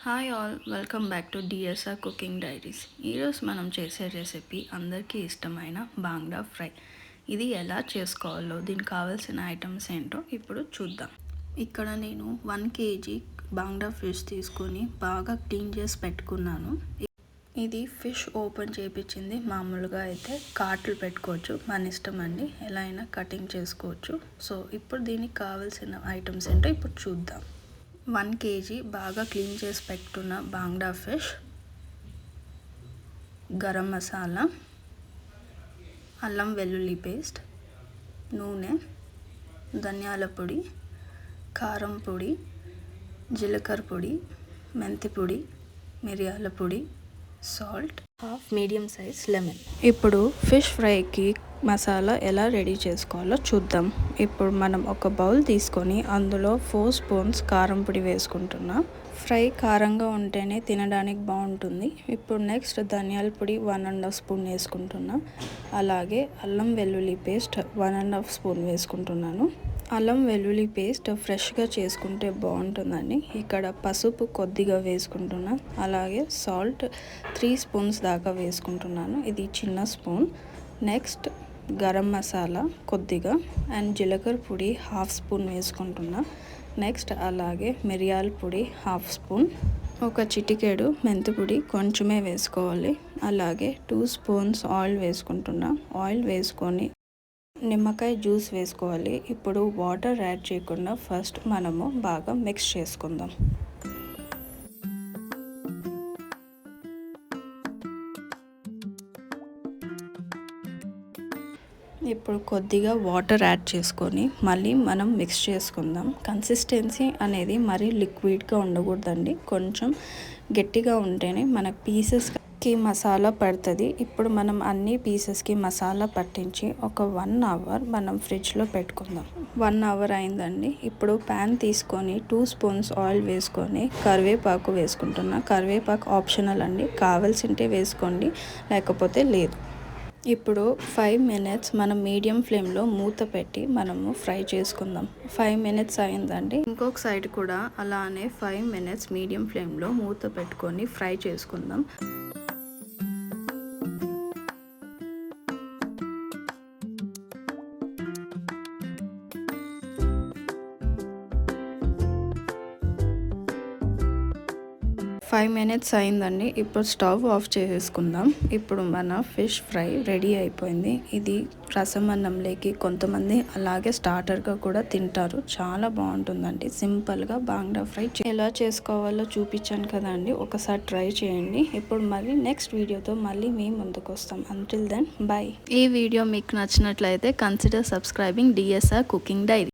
Hi all, welcome back to DSR cooking diaries. ఈరోజు మనం చేసే రెసిపీ అందరికీ ఇష్టమైన బాంగ్డా ఫ్రై. ఇది ఎలా చేసుకోవాలో, దీనికి కావాల్సిన ఐటమ్స్ ఏంటో ఇప్పుడు చూద్దాం. ఇక్కడ నేను 1 kg బాంగ్డా ఫిష్ తీసుకొని బాగా క్లీన్ చేసి పెట్టుకున్నాను. ఇది ఫిష్ ఓపెన్ చేయించింది. మామూలుగా అయితే కాట్లు పెట్టుకోవచ్చు, మన ఇష్టం అండి, ఎలా అయినా కటింగ్ చేసుకోవచ్చు. సో ఇప్పుడు దీనికి కావాల్సిన ఐటమ్స్ ఏంటో ఇప్పుడు చూద్దాం. 1 kg బాగా క్లీన్ చేసి పెట్టుకున్న బాంగ్డా ఫిష్, గరం మసాలా, అల్లం వెల్లుల్లి పేస్ట్, నూనె, ధనియాల పొడి, కారం పొడి, జీలకర్ర పొడి, మెంతి పొడి, మిరియాల పొడి, salt, half medium size lemon. ఇప్పుడు ఫిష్ ఫ్రైకి మసాలా ఎలా రెడీ చేసుకోవాలో చూద్దాం. ఇప్పుడు మనం ఒక బౌల్ తీసుకొని అందులో 4 స్పూన్స్ కారం పొడి వేసుకుంటున్నా. ఫ్రై కారంగా ఉంటేనే తినడానికి బాగుంటుంది. ఇప్పుడు నెక్స్ట్ ధనియాల పొడి 1.5 స్పూన్ వేసుకుంటున్నా. అలాగే అల్లం వెల్లుల్లి పేస్ట్ 1.5 స్పూన్ వేసుకుంటున్నాను. అల్లం వెల్లుల్లి పేస్ట్ ఫ్రెష్గా చేసుకుంటే బాగుంటుందండి. ఇక్కడ పసుపు కొద్దిగా వేసుకుంటున్నా. అలాగే సాల్ట్ 3 స్పూన్స్ దాకా వేసుకుంటున్నాను, ఇది చిన్న స్పూన్. నెక్స్ట్ గరం మసాలా కొద్దిగా అండ్ జీలకర్ర పొడి 1/2 స్పూన్ వేసుకుంటున్నా. నెక్స్ట్ అలాగే మిరియాల పొడి 1/2 స్పూన్, ఒక చిటికెడు మెంతి పొడి కొంచెమే వేసుకోవాలి. అలాగే 2 స్పూన్స్ ఆయిల్ వేసుకుంటున్నా. ఆయిల్ వేసుకొని నిమ్మకాయ జ్యూస్ వేసుకోవాలి. ఇప్పుడు వాటర్ యాడ్ చేయకుండా ఫస్ట్ మనము బాగా మిక్స్ చేసుకుందాం. ఇప్పుడు కొద్దిగా వాటర్ యాడ్ చేసుకొని మళ్ళీ మనం మిక్స్ చేసుకుందాం. కన్సిస్టెన్సీ అనేది మరీ లిక్విడ్గా ఉండకూడదండి, కొంచెం గట్టిగా ఉంటేనే మన పీసెస్కి మసాలా పడుతుంది. ఇప్పుడు మనం అన్ని పీసెస్కి మసాలా పట్టించి ఒక 1 అవర్ మనం ఫ్రిడ్జ్లో పెట్టుకుందాం. 1 అవర్ అయిందండి. ఇప్పుడు ప్యాన్ తీసుకొని 2 స్పూన్స్ ఆయిల్ వేసుకొని కరివేపాకు వేసుకుంటున్నా. కరివేపాకు ఆప్షనల్ అండి, కావాల్సింటే వేసుకోండి, లేకపోతే లేదు. ఇప్పుడు 5 మినిట్స్ మనం మీడియం ఫ్లేమ్లో మూత పెట్టి మనము ఫ్రై చేసుకుందాం. 5 మినిట్స్ అయిందండి. ఇంకొక సైడ్ కూడా అలానే 5 మినిట్స్ మీడియం ఫ్లేమ్లో మూత పెట్టుకొని ఫ్రై చేసుకుందాం. ఫైవ్ మినిట్స్ అయిందండి. ఇప్పుడు స్టవ్ ఆఫ్ చేసేసుకుందాం. ఇప్పుడు మన ఫిష్ ఫ్రై రెడీ అయిపోయింది. ఇది రసం అన్నంలోకి, కొంతమంది అలాగే స్టార్టర్గా కూడా తింటారు. చాలా బాగుంటుందండి. సింపుల్గా బాంగ్డా ఫ్రై ఎలా చేసుకోవాలో చూపించాను కదండి, ఒకసారి ట్రై చేయండి. ఇప్పుడు మళ్ళీ నెక్స్ట్ వీడియోతో మళ్ళీ మేము ముందుకు వస్తాం. Until then bye. ఈ వీడియో మీకు నచ్చినట్లయితే consider subscribing DSR cooking dairy.